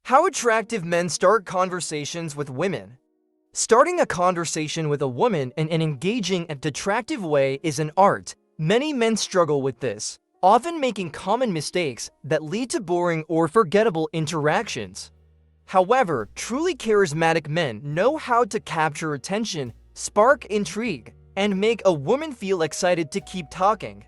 How attractive men start conversations with women. Starting a conversation with a woman in an engaging and attractive way is an art. Many men struggle with this, often making common mistakes that lead to boring or forgettable interactions. However, truly charismatic men know how to capture attention, spark intrigue, and make a woman feel excited to keep talking.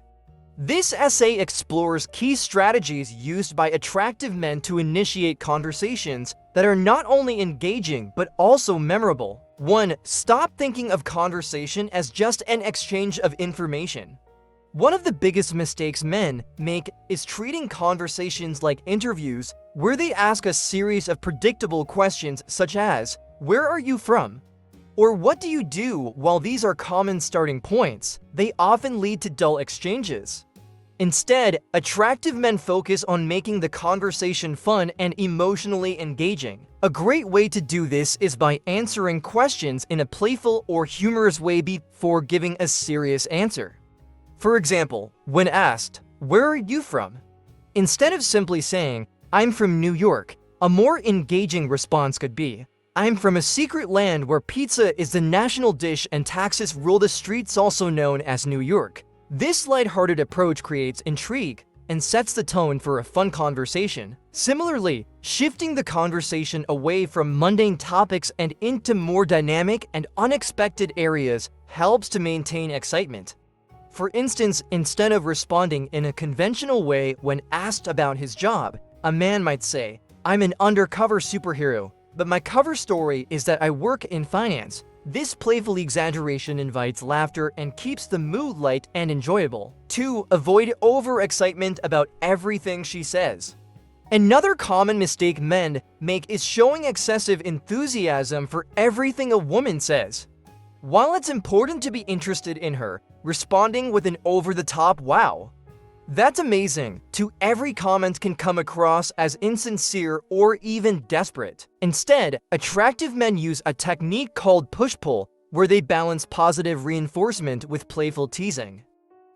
This essay explores key strategies used by attractive men to initiate conversations that are not only engaging but also memorable. 1. Stop thinking of conversation as just an exchange of information. One of the biggest mistakes men make is treating conversations like interviews, where they ask a series of predictable questions such as, "Where are you from?" or "What do you do?" While these are common starting points, they often lead to dull exchanges. Instead, attractive men focus on making the conversation fun and emotionally engaging. A great way to do this is by answering questions in a playful or humorous way before giving a serious answer. For example, when asked, "Where are you from?" instead of simply saying, "I'm from New York," a more engaging response could be, "I'm from a secret land where pizza is the national dish and taxis rule the streets, also known as New York." This lighthearted approach creates intrigue and sets the tone for a fun conversation. Similarly, shifting the conversation away from mundane topics and into more dynamic and unexpected areas helps to maintain excitement. For instance, instead of responding in a conventional way when asked about his job, a man might say, "I'm an undercover superhero, but my cover story is that I work in finance." This playful exaggeration invites laughter and keeps the mood light and enjoyable. 2. Avoid overexcitement about everything she says. Another common mistake men make is showing excessive enthusiasm for everything a woman says. While it's important to be interested in her, responding with an over-the-top "wow, that's amazing" to every comment can come across as insincere or even desperate. Instead, attractive men use a technique called push-pull, where they balance positive reinforcement with playful teasing.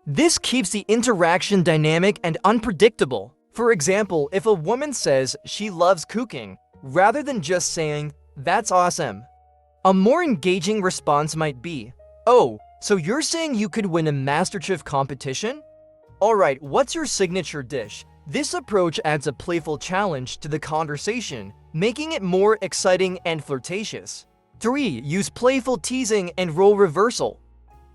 This keeps the interaction dynamic and unpredictable. For example, if a woman says she loves cooking, rather than just saying, "That's awesome," a more engaging response might be, "Oh, so you're saying you could win a MasterChef competition? Alright, what's your signature dish?" This approach adds a playful challenge to the conversation, making it more exciting and flirtatious. 3. Use playful teasing and role reversal.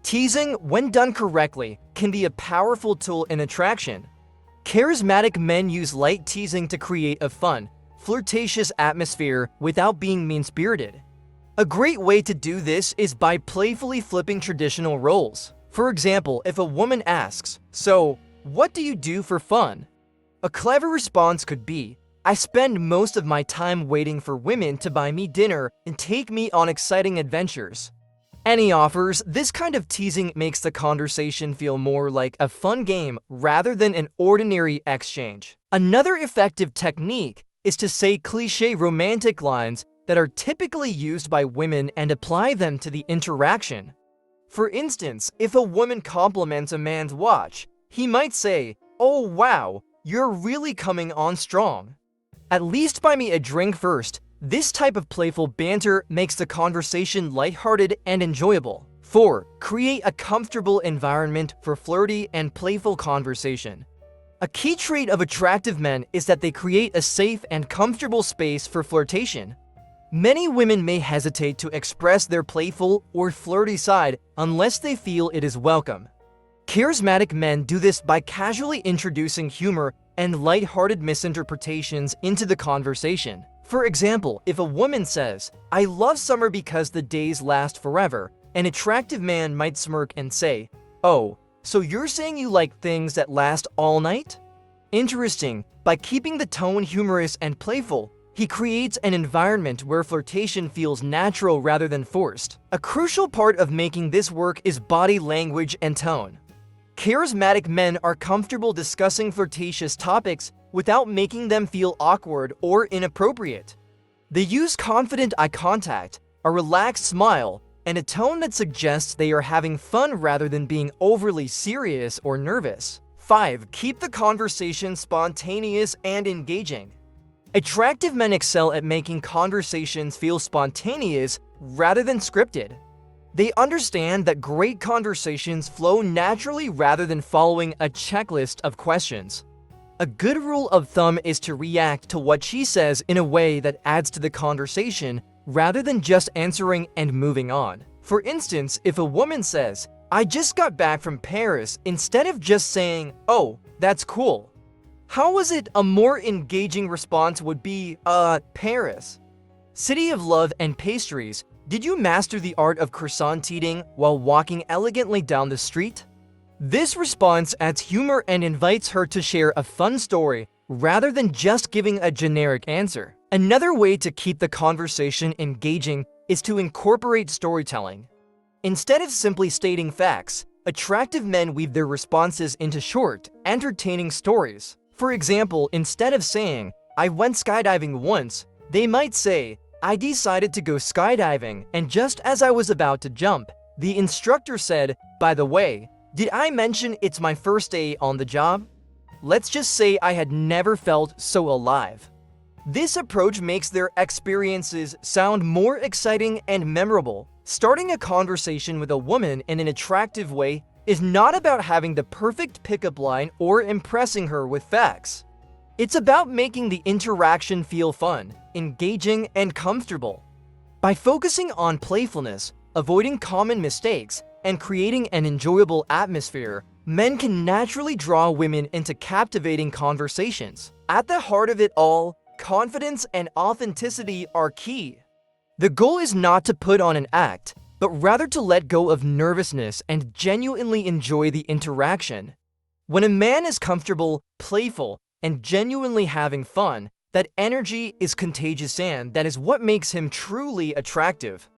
Teasing, when done correctly, can be a powerful tool in attraction. Charismatic men use light teasing to create a fun, flirtatious atmosphere without being mean-spirited. A great way to do this is by playfully flipping traditional roles. For example, if a woman asks, "So, what do you do for fun?" a clever response could be, "I spend most of my time waiting for women to buy me dinner and take me on exciting adventures." Any offers, this kind of teasing makes the conversation feel more like a fun game rather than an ordinary exchange. Another effective technique is to say cliché romantic lines that are typically used by women and apply them to the interaction. For instance, if a woman compliments a man's watch, he might say, "Oh wow, you're really coming on strong. At least buy me a drink first." This type of playful banter makes the conversation lighthearted and enjoyable. 4. Create a comfortable environment for flirty and playful conversation. A key trait of attractive men is that they create a safe and comfortable space for flirtation. Many women may hesitate to express their playful or flirty side unless they feel it is welcome. Charismatic men do this by casually introducing humor and lighthearted misinterpretations into the conversation. For example, if a woman says, "I love summer because the days last forever," an attractive man might smirk and say, "Oh, so you're saying you like things that last all night?" Interesting. By keeping the tone humorous and playful, he creates an environment where flirtation feels natural rather than forced. A crucial part of making this work is body language and tone. Charismatic men are comfortable discussing flirtatious topics without making them feel awkward or inappropriate. They use confident eye contact, a relaxed smile, and a tone that suggests they are having fun rather than being overly serious or nervous. 5. Keep the conversation spontaneous and engaging. Attractive men excel at making conversations feel spontaneous rather than scripted. They understand that great conversations flow naturally rather than following a checklist of questions. A good rule of thumb is to react to what she says in a way that adds to the conversation rather than just answering and moving on. For instance, if a woman says, "I just got back from Paris," instead of just saying, "Oh, that's cool." How was it? A more engaging response would be, Paris. City of love and pastries. Did you master the art of croissant eating while walking elegantly down the street? This response adds humor and invites her to share a fun story rather than just giving a generic answer. Another way to keep the conversation engaging is to incorporate storytelling. Instead of simply stating facts, attractive men weave their responses into short, entertaining stories. For example, instead of saying, "I went skydiving once," they might say, "I decided to go skydiving, and just as I was about to jump, the instructor said, 'By the way, did I mention it's my first day on the job?' Let's just say I had never felt so alive." This approach makes their experiences sound more exciting and memorable. Starting a conversation with a woman in an attractive way is not about having the perfect pickup line or impressing her with facts. It's about making the interaction feel fun, engaging, and comfortable. By focusing on playfulness, avoiding common mistakes, and creating an enjoyable atmosphere, men can naturally draw women into captivating conversations. At the heart of it all, confidence and authenticity are key. The goal is not to put on an act, but rather to let go of nervousness and genuinely enjoy the interaction. When a man is comfortable, playful, and genuinely having fun, that energy is contagious, and that is what makes him truly attractive.